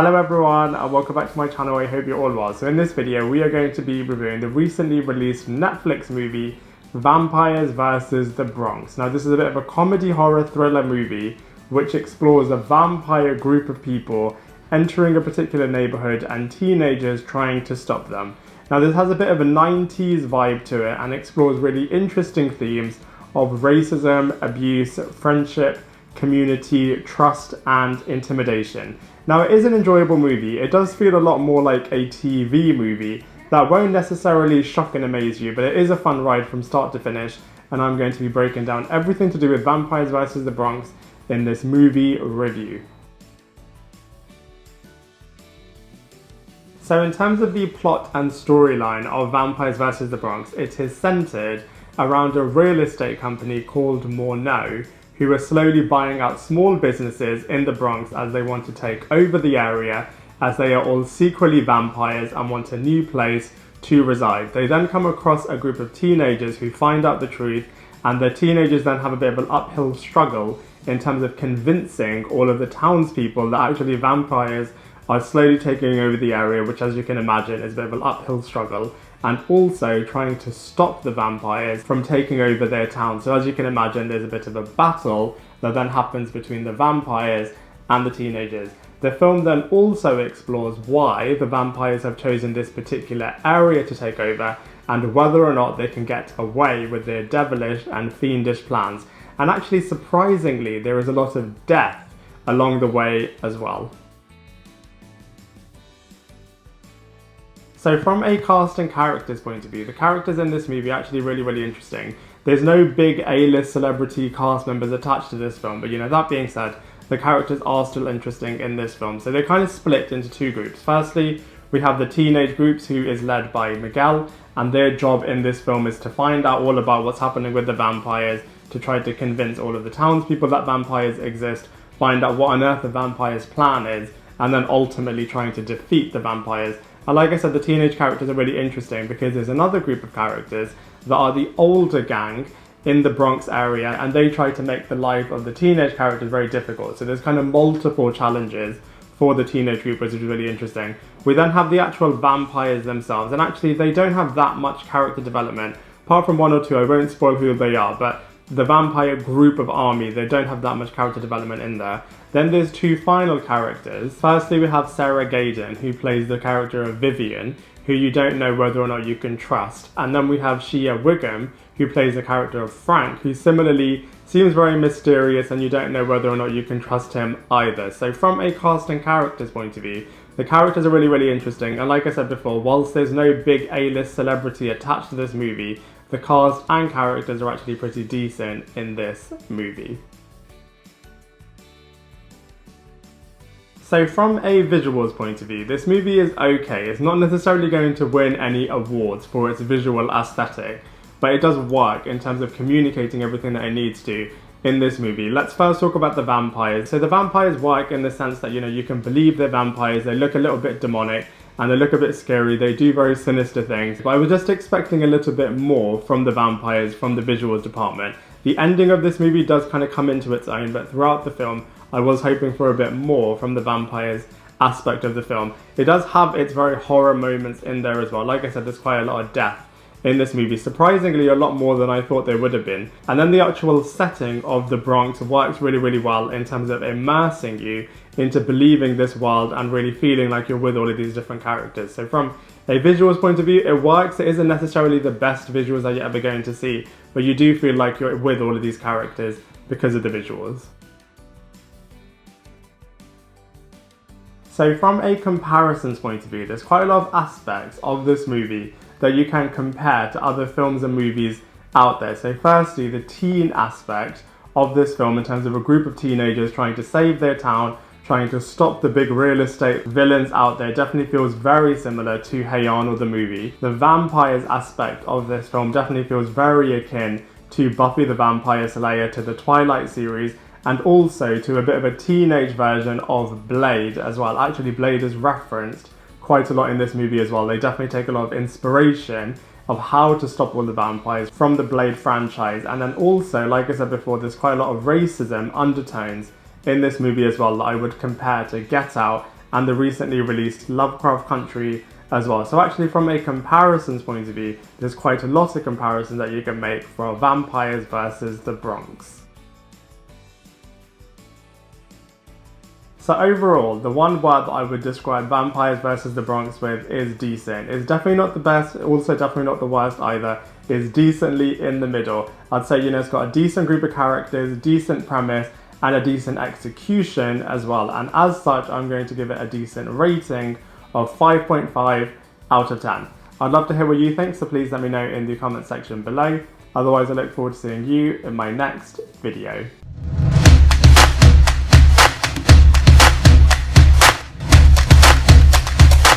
Hello everyone and welcome back to my channel. I hope you're all well. So in this video we are going to be reviewing the recently released Netflix movie Vampires vs. the Bronx. Now this is a bit of a comedy horror thriller movie which explores a vampire group of people entering a particular neighborhood and teenagers trying to stop them. Now this has a bit of a 90s vibe to it and explores really interesting themes of racism, abuse, friendship, community, trust and intimidation. Now it is an enjoyable movie. It does feel a lot more like a TV movie that won't necessarily shock and amaze you, but it is a fun ride from start to finish, and I'm going to be breaking down everything to do with Vampires vs. the Bronx in this movie review. So in terms of the plot and storyline of Vampires vs. the Bronx, it is centered around a real estate company called Morrissey, who are slowly buying out small businesses in the Bronx as they want to take over the area, as they are all secretly vampires and want a new place to reside. They then come across a group of teenagers who find out the truth, and the teenagers then have a bit of an uphill struggle in terms of convincing all of the townspeople that actually vampires are slowly taking over the area, which as you can imagine is a bit of an uphill struggle, and also trying to stop the vampires from taking over their town. So as you can imagine, there's a bit of a battle that then happens between the vampires and the teenagers. The film then also explores why the vampires have chosen this particular area to take over and whether or not they can get away with their devilish and fiendish plans. And actually, surprisingly, there is a lot of death along the way as well. So from a cast and characters point of view, the characters in this movie are actually really interesting. There's no big A-list celebrity cast members attached to this film, but that being said, the characters are still interesting in this film. So they're kind of split into two groups. Firstly, we have the teenage groups, who is led by Miguel, and their job in this film is to find out all about what's happening with the vampires, to try to convince all of the townspeople that vampires exist, find out what on earth the vampires' plan is, and then ultimately trying to defeat the vampires. And like I said, the teenage characters are really interesting because there's another group of characters that are the older gang in the Bronx area, and they try to make the life of the teenage characters very difficult. So there's kind of multiple challenges for the teenage group, which is really interesting. We then have the actual vampires themselves, and actually they don't have that much character development. Apart from one or two, I won't spoil who they are, but the vampire group of army, they don't have that much character development in there. Then there's two final characters. Firstly, we have Sarah Gayden, who plays the character of Vivian, who you don't know whether or not you can trust. And then we have Shea Wiggum, who plays the character of Frank, who similarly seems very mysterious and you don't know whether or not you can trust him either. So from a cast and characters point of view, the characters are really interesting. And like I said before, whilst there's no big A-list celebrity attached to this movie, the cast and characters are actually pretty decent in this movie. So from a visuals point of view, this movie is okay. It's not necessarily going to win any awards for its visual aesthetic, but it does work in terms of communicating everything that it needs to in this movie. Let's first talk about the vampires. So the vampires work in the sense that, you can believe they're vampires, they look a little bit demonic, and they look a bit scary, they do very sinister things. But I was just expecting a little bit more from the vampires, from the visuals department. The ending of this movie does kind of come into its own, but throughout the film, I was hoping for a bit more from the vampires aspect of the film. It does have its very horror moments in there as well. Like I said, there's quite a lot of death in this movie, surprisingly a lot more than I thought there would have been. And then the actual setting of the Bronx works really well in terms of immersing you into believing this world and really feeling like you're with all of these different characters. So from a visuals point of view, it works. It isn't necessarily the best visuals that you're ever going to see, but you do feel like you're with all of these characters because of the visuals. So from a comparisons point of view, there's quite a lot of aspects of this movie that you can compare to other films and movies out there. So firstly, the teen aspect of this film in terms of a group of teenagers trying to save their town, trying to stop the big real estate villains out there, definitely feels very similar to Hey Arnold the movie. The vampires aspect of this film definitely feels very akin to Buffy the Vampire Slayer, to the Twilight series, and also to a bit of a teenage version of Blade as well. Actually, Blade is referenced quite a lot in this movie as well. They definitely take a lot of inspiration of how to stop all the vampires from the Blade franchise. And then also, like I said before, there's quite a lot of racism undertones in this movie as well that I would compare to Get Out and the recently released Lovecraft Country as well. So actually from a comparisons point of view, there's quite a lot of comparisons that you can make for vampires versus the Bronx. So overall, the one word that I would describe Vampires versus the Bronx with is decent. It's definitely not the best, also definitely not the worst either. It's decently in the middle. I'd say, it's got a decent group of characters, decent premise, and a decent execution as well. And as such, I'm going to give it a decent rating of 5.5 out of 10. I'd love to hear what you think, so please let me know in the comment section below. Otherwise, I look forward to seeing you in my next video.